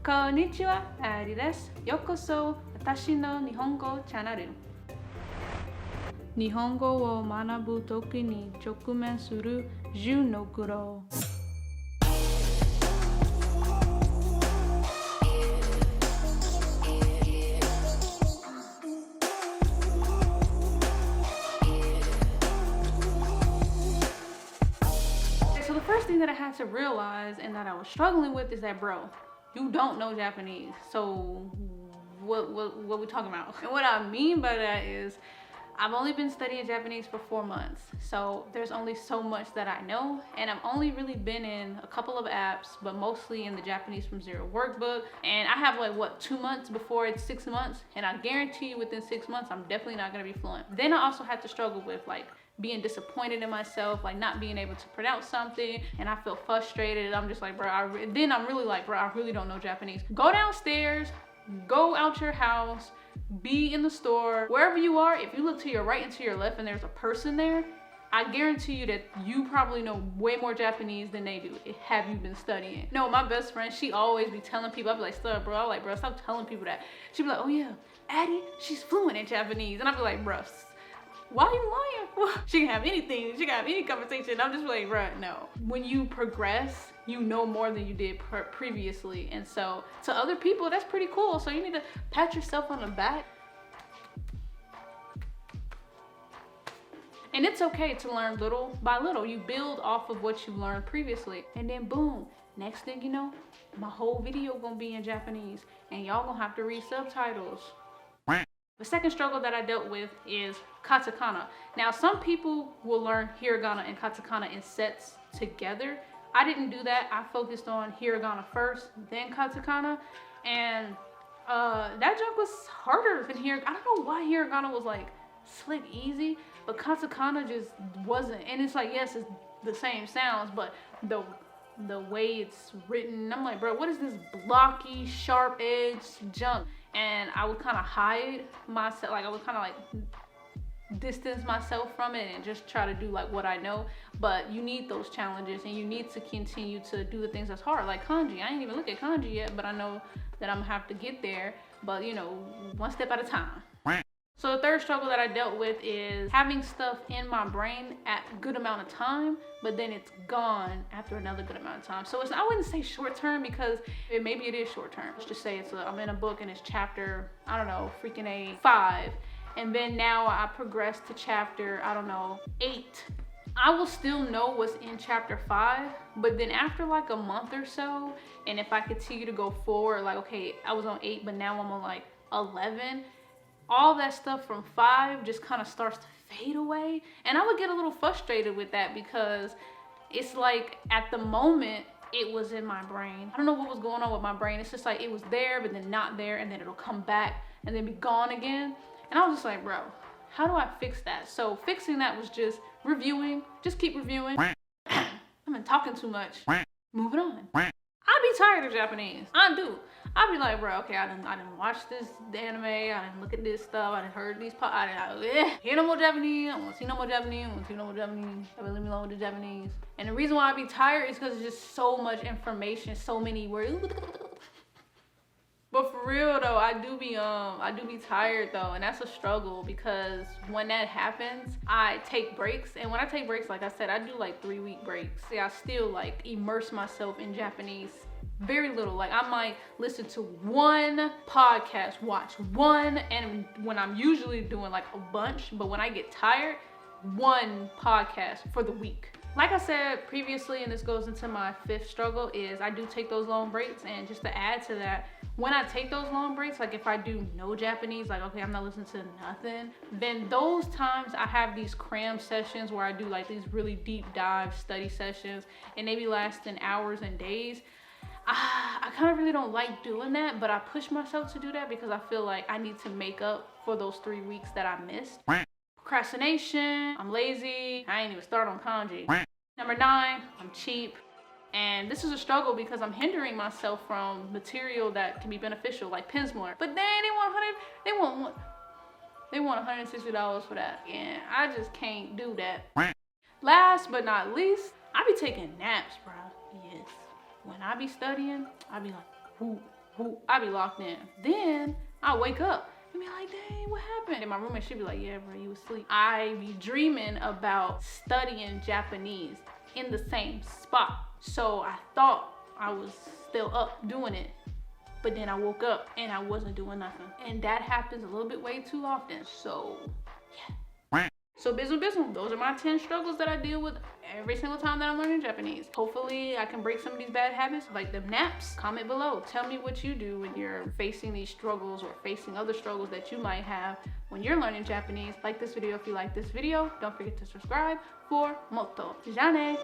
Konnichiwa, Ari desu. Yokoso, watashi no Nihongo channel. Nihongo wo manabu toki ni chokumen suru 10 no kuro. So the first thing that I had to realize and that I was struggling with is that, bro, you don't know Japanese. So what we talking about? And what I mean by that is I've only been studying Japanese for 4 months. So there's only so much that I know. And I've only really been in a couple of apps, but mostly in the Japanese from Zero workbook. And I have like, what, 2 months before it's 6 months? And I guarantee you within 6 months, I'm definitely not gonna be fluent. Then I also had to struggle with like being disappointed in myself, like not being able to pronounce something, and I feel frustrated. I'm just like, bro, then I'm really like, bro, I really don't know Japanese. Go downstairs, go out your house, be in the store, wherever you are. If you look to your right and to your left and there's a person there, I guarantee you that you probably know way more Japanese than they do. Have you been studying? No, my best friend, she always be telling people, I'd be like, stop, bro. I'm like, bro, stop telling people that. She'd be like, oh yeah, Addie, she's fluent in Japanese. And I'd be like, bro, why are you lying for? She can have anything, she can have any conversation. I'm just like, bruh, no. When you progress, you know more than you did previously. And so to other people, that's pretty cool. So you need to pat yourself on the back. And it's okay to learn little by little. You build off of what you learned previously. And then boom, next thing you know, my whole video gonna be in Japanese and y'all gonna have to read subtitles. The second struggle that I dealt with is katakana. Now, some people will learn hiragana and katakana in sets together. I didn't do that. I focused on hiragana first, then katakana. And that jump was harder than hiragana. I don't know why hiragana was like slick easy, but katakana just wasn't. And it's like, yes, it's the same sounds, but the way it's written, I'm like, bro, what is this blocky, sharp edge junk? And I would kind of hide myself, like I would kind of like distance myself from it and just try to do like what I know. But you need those challenges and you need to continue to do the things that's hard, like kanji. I ain't even look at kanji yet, but I know that I'm gonna have to get there, but you know, one step at a time. So the third struggle that I dealt with is having stuff in my brain at a good amount of time, but then it's gone after another good amount of time. So I wouldn't say short term, because maybe it is short term. Let's just say I'm in a book and it's chapter, I don't know, freaking 5. And then now I progress to chapter, I don't know, 8. I will still know what's in chapter 5, but then after like a month or so, and if I continue to go forward, like, okay, I was on 8, but now I'm on like 11, all that stuff from 5 just kind of starts to fade away. And I would get a little frustrated with that, because it's like at the moment it was in my brain. I don't know what was going on with my brain. It's just like it was there, but then not there, and then it'll come back and then be gone again. And I was just like, bro, how do I fix that? So fixing that was just reviewing, just keep reviewing. I've been talking too much. Moving on. I be tired of Japanese. I do. I be like, bro, okay, I didn't watch this anime, I didn't look at this stuff, I didn't heard these hear no more Japanese, I want to see no more Japanese, I want to see no more Japanese, leave me alone with the Japanese. And the reason why I be tired is because it's just so much information, so many words. But for real though, I do be tired though, and that's a struggle, because when that happens, I take breaks. And when I take breaks, like I said, I do like 3-week breaks. See, I still like immerse myself in Japanese very little. Like I might listen to one podcast, watch one, and when I'm usually doing like a bunch, but when I get tired, one podcast for the week. Like I said previously, and this goes into my 5th struggle, is I do take those long breaks. And just to add to that, when I take those long breaks, like if I do no Japanese, like okay, I'm not listening to nothing, then those times I have these cram sessions where I do like these really deep dive study sessions, and they be lasting hours and days. I kind of really don't like doing that, but I push myself to do that because I feel like I need to make up for those 3 weeks that I missed. Procrastination, I'm lazy, I ain't even start on kanji. Number 9, I'm cheap. And this is a struggle because I'm hindering myself from material that can be beneficial, like Pensmore. But then they want $160 for that. And I just can't do that. Last but not least, I be taking naps, bro. Yes. When I be studying, I be like, whoo, I be locked in. Then I wake up and be like, dang, what happened? And my roommate, she'd be like, yeah, bro, you was asleep. I be dreaming about studying Japanese in the same spot. So I thought I was still up doing it. But then I woke up and I wasn't doing nothing. And that happens a little bit way too often. So, yeah. So, bizzle, those are my 10 struggles that I deal with every single time that I'm learning Japanese. Hopefully, I can break some of these bad habits, like the naps. Comment below. Tell me what you do when you're facing these struggles or facing other struggles that you might have when you're learning Japanese. Like this video if you like this video. Don't forget to subscribe for motto. Ja ne!